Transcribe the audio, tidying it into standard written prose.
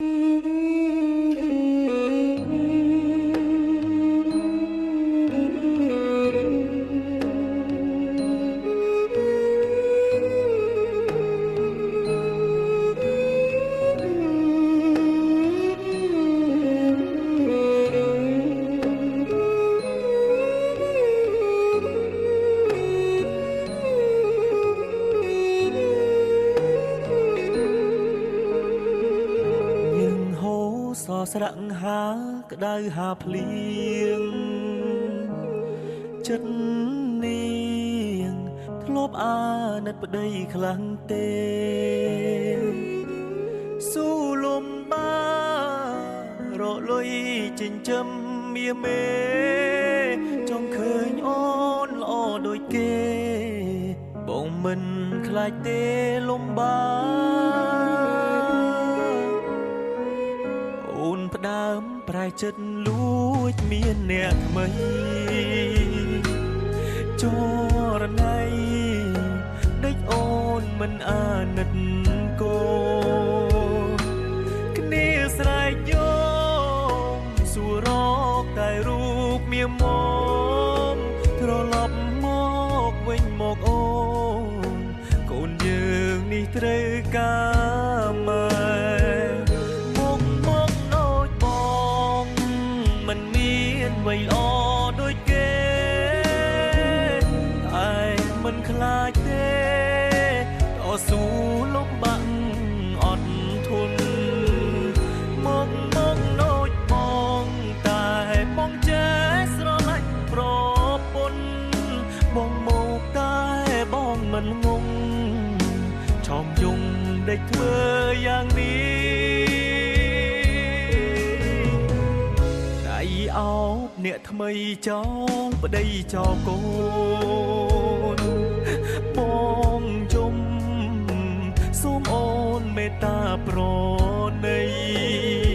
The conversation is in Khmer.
ស្រក់ហាក្តៅហាភ្លៀងចិត្តនាងធ្លាប់អាណិតប្តីខ្លាំងទេស៊ូលំបារលុយចិញ្ចឹមមាមេចង់ឃើញអូនល្អដូចគេបងមិនខ្លាចទេលំបាអូនផ្ដើមប្រែចិត្តលួចមានអ្នកថ្មីចរណៃដេចអូនមិនអាណិតគោគ្នាស្រែកយោមសួររកតែរូបមាមកត្រឡប់មកវិញមកអូនកូនយើងនេះត្រូវការម៉ែអ្វីល្អដូចគេតែមិនខ្លាចទេតស៊ូលំបាក់អត់ធន់មកដូចបងតែបងចេះស្រឡាញ់ប្រពន្ធបងមកតែបងមិនងងឆោមយំដេកធ្វើយ៉ាងនេះអោបអ្នកថ្មីចោលប្តីចោលកូនបងជុំសូមអូនមេត្តាប្រណី